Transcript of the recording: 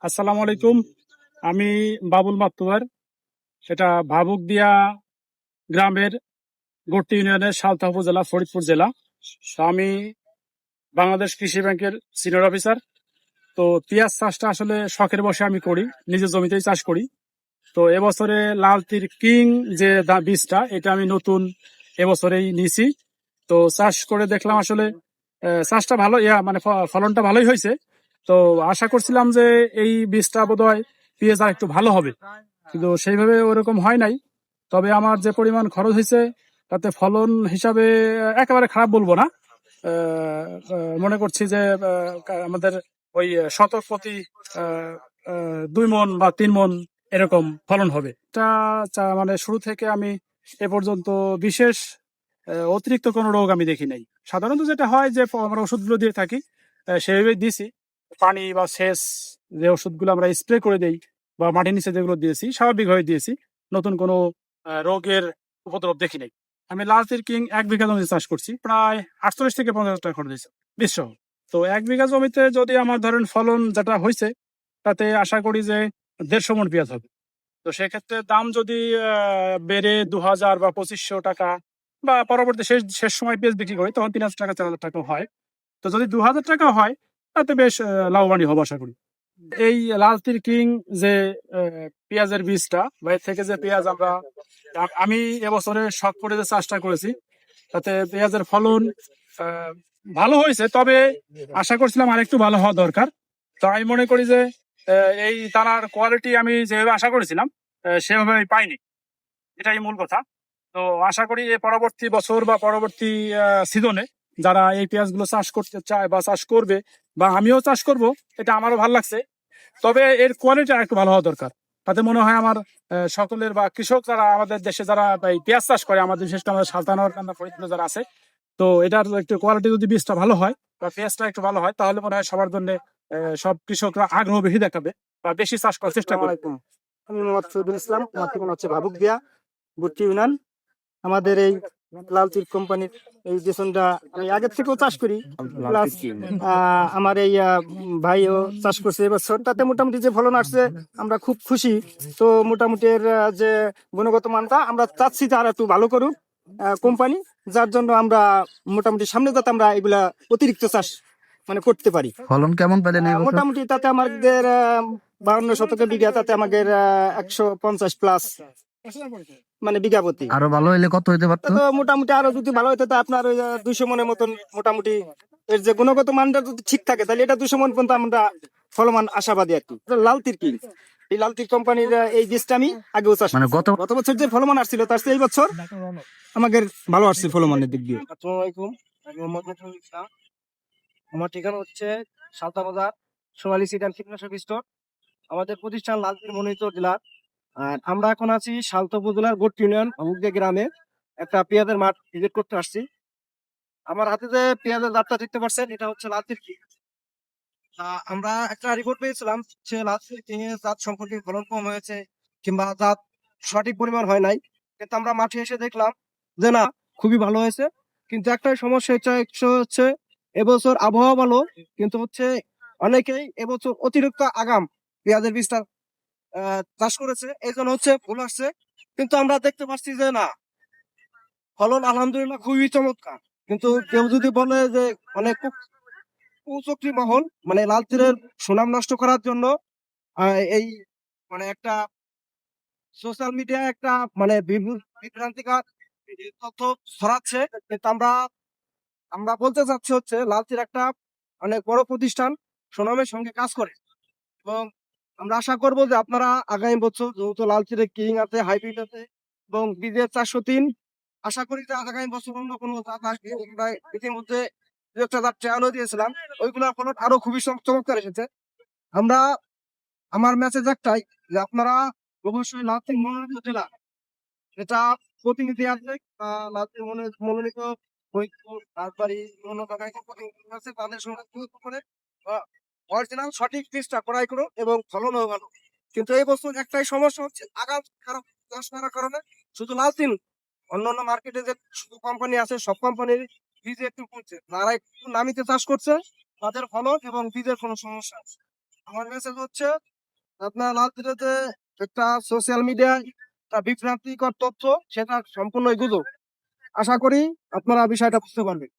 আসসালামু আলাইকুম। আমি বাবুল মাতুয়ার, সেটা ভাবুকদিয়া গ্রামের গড়টি ইউনিয়নের সালথা উপজেলা, ফরিদপুর জেলা। তো আমি বাংলাদেশ কৃষি ব্যাংকের সিনিয়র অফিসার। তো পেঁয়াজ চাষটা আসলে শখের বশে আমি করি, নিজের জমিতেই চাষ করি। তো এবছরে লাল তীর কিং যে বীজটা, এটা আমি নতুন এবছরেই নিয়েছি। তো চাষ করে দেখলাম আসলে চাষটা ভালো, মানে ফলনটা ভালোই হয়েছে। তো আশা করছিলাম যে এই বীজটা বোধহয় পেঁয়াজ আর একটু ভালো হবে, কিন্তু সেইভাবে ওরকম হয় নাই। তবে আমার যে পরিমাণ খরচ হয়েছে, তাতে ফলন হিসাবে একেবারে খারাপ বলবো না। মনে করছি যে আমাদের ওই শতক প্রতি 2 মণ বা 3 মণ এরকম ফলন হবে। এটা মানে শুরু থেকে আমি এ পর্যন্ত বিশেষ অতিরিক্ত কোনো রোগ আমি দেখি নাই। সাধারণত যেটা হয় যে আমরা ওষুধগুলো দিয়ে থাকি, সেইভাবেই দিছি। পানি বা সেচ যে ওষুধগুলো আমরা স্প্রে করে দেই বা মাটির নিচে যেগুলো দিয়েছি স্বাভাবিকভাবে দিয়েছি, নতুন কোনো রোগের উপদ্রব দেখি নাই। আমি লাল তীর কিং 1 বিঘা জমিতে চাষ করছি, প্রায় 48 থেকে 50 হাজার টাকা খরচ হয়েছে বীজ সহ। তো 1 বিঘা জমিতে যদি আমার ধরেন ফলন যেটা হয়েছে, তাতে আশা করি যে 150 মণ পেঁয়াজ হবে। তো সেক্ষেত্রে দাম যদি বেড়ে 2000 বা 2500 টাকা, বা পরবর্তী শেষ শেষ সময় পেঁয়াজ বিক্রি করি তখন 3000 টাকা 4000 টাকা হয়। তো যদি 2000 টাকা হয়, তাতে বেশ লাভবানই হবো আশা করি। এই লাল তীর কিং যে পেঁয়াজের বীজটা বা এর থেকে যে পেঁয়াজ আমি এবছরে শখ করে যে চাষটা করেছি, তাতে পেঁয়াজের ফলন আহ, ভালো হয়েছে। তবে আশা করছিলাম আরেকটু ভালো হওয়া দরকার। তো আমি মনে করি যে এই দানার কোয়ালিটি আমি যেভাবে আশা করেছিলাম সেভাবে আমি পাইনি, এটাই মূল কথা। তো আশা করি এই পরবর্তী বছর বা পরবর্তী সিজনে যারা এই পেঁয়াজগুলো চাষ করতে চায় বা চাষ করবে, বা আমিও চাষ করব, এটা আমারও ভালো লাগছে। তবে এর কোয়ালিটি একটু ভালো হওয়া দরকার। তাতে মনে হয় আমার সকলের বা কৃষক যারা আমাদের দেশে যারা এই পেঁয়াজ চাষ করে, আমাদের বিশেষ করে আমাদের সালতানগর কান্দা ফরিদপুরে যারা আছে, তো এটার একটু কোয়ালিটি যদি বীজটা ভালো হয় বা পেঁয়াজটা একটু ভালো হয়, তাহলে মনে হয় সবার জন্য সব কৃষকরা আগ্রহ বেশি দেখাবে বা বেশি চাষ করার চেষ্টা করবে। আসসালামু আলাইকুম। আমি মোহাম্মদ শহীদুল ইসলাম। আমার ঠিকানা হচ্ছে ভাবুকদিয়া গুটি ইউনিয়ন। আমাদের এই লাল চিপ কোম্পানির এই বেসনটা আমি আগের থেকেও চাষ করি, প্লাস আমার এই ভাইও চাষ করছে এবছর। তাতে মোটামুটি যে ফলন আসছে আমরা খুব খুশি। তো মোটামুটি এর যে গুণগত মানটা আমরা চাচ্ছি যে আর একটু ভালো করুক কোম্পানি, যার জন্য আমরা মোটামুটি সামনে যাতে আমরা এগুলা অতিরিক্ত চাষ মানে করতে পারি। ফলন কেমন পেলেন এই বছর? মোটামুটি তাতে আমাদের 52 শতকের বিঘা, তাতে আমাদের 150 প্লাস মানে বিঘা প্রতি। আরো ভালো হইলে কত হইতে পারতো? তো মোটামুটি আরো যদি ভালো হতো, তা আপনার ওই 200 মনের মতন মোটামুটি। এর যে গুণগত মানটা যদি ঠিক থাকে, তাহলে এটা 200 মন পর্যন্ত আমরা ফলমান আশাবাদী আর কি। লাল তীর কি, এই লাল তীর কোম্পানির এই বীজটা আমি আগেও চাষ মানে গত গত বছর যে ফলমান আসছিল, তার চেয়ে এই বছর আমাদের ভালো আসছে ফলমানের দিক দিয়ে। আসসালামু আলাইকুম। আমি মোহাম্মদ নজরুল ইসলাম। আমার ঠিকানা হচ্ছে সালতা বাজার, সোনালী সিড অ্যান্ড কীটনাশক স্টোর। আমাদের প্রতিষ্ঠান লালপুর মনোনীত জেলার। আর আমরা এখন আছি সালতা উপজেলার গোট ইউনিয়ন ভাবুকদিয়া গ্রামে একটা পেঁয়াজের মাঠ ভিজিট করতে আসছি। আমার হাতে যে পেঁয়াজের জাতটা দেখতে পাচ্ছেন, এটা হচ্ছে লালতির কি। আমরা একটা রিপোর্ট পেয়েছিলাম যে লালতির কি জাত সম্পর্কে ফলন কম হয়েছে কিংবা জাত সঠিক পরিমাণ হয় নাই, কিন্তু আমরা মাঠে এসে দেখলাম যে না, খুবই ভালো হয়েছে। কিন্তু একটাই সমস্যা হচ্ছে এবছর আবহাওয়া ভালো, কিন্তু হচ্ছে অনেকেই এবছর অতিরিক্ত আগাম পেঁয়াজের বীজটা চাষ করেছে, এই জন্য হচ্ছে ভুল আসছে। কিন্তু আমরা দেখতে পাচ্ছি যে না, ফলন আলহামদুলিল্লাহ খুবই চমৎকার। কিন্তু কেউ যদি বলে যে অনেক কুচক্রী মহল মানে লাল তীরের সুনাম নষ্ট করার জন্য এই মানে একটা সোশ্যাল মিডিয়ায় একটা মানে বিভ্রান্তিকর তথ্য ছড়াচ্ছে, কিন্তু আমরা আমরা বলতে চাচ্ছি হচ্ছে লাল তীর একটা অনেক বড় প্রতিষ্ঠান, সুনামের সঙ্গে কাজ করে। এবং আমরা আশা করব যে আপনারা আগামী বছর যেহেতু লাল তীরে কিং আছে, হাইব্রিড আছে এবং বিজের 403, আশা করি যে আগামী বছর অন্য কোনো জাত আসবে। আমরা ইতিমধ্যে দু একটা জাত ট্রায়ালও দিয়েছিলাম, ওইগুলোর ফলন আরো খুবই চমৎকার এসেছে। আমরা আমার মেসেজ একটাই, যে আপনারা অবশ্যই লাল তীর মনোনীত জেলা, এটা প্রতিনিধি আছে বা লাল তীর মনোনীত ফরিদপুর, রাজবাড়ী, অন্য জায়গায় প্রতিনিধি আছে, তাদের সঙ্গে যোগাযোগ করে অরিজিনাল সঠিক বীজটা ক্রয় করো এবং ফলনও ভালো। কিন্তু এই বছর একটাই সমস্যা হচ্ছে আগাম খারাপ চাষ করার কারণে শুধু লাল তিল, অন্যান্য মার্কেটে যে কোম্পানি আছে সব কোম্পানির বীজ একটু কমছে, যারা একটু নামিতে চাষ করছে তাদের ফলন এবং বীজের কোনো সমস্যা আছে। আমার মেসেজ হচ্ছে আপনার লালতিতে একটা সোশ্যাল মিডিয়ায় একটা বিভ্রান্তিকর তথ্য, সেটা সম্পূর্ণ গুজব। আশা করি আপনারা বিষয়টা বুঝতে পারবেন।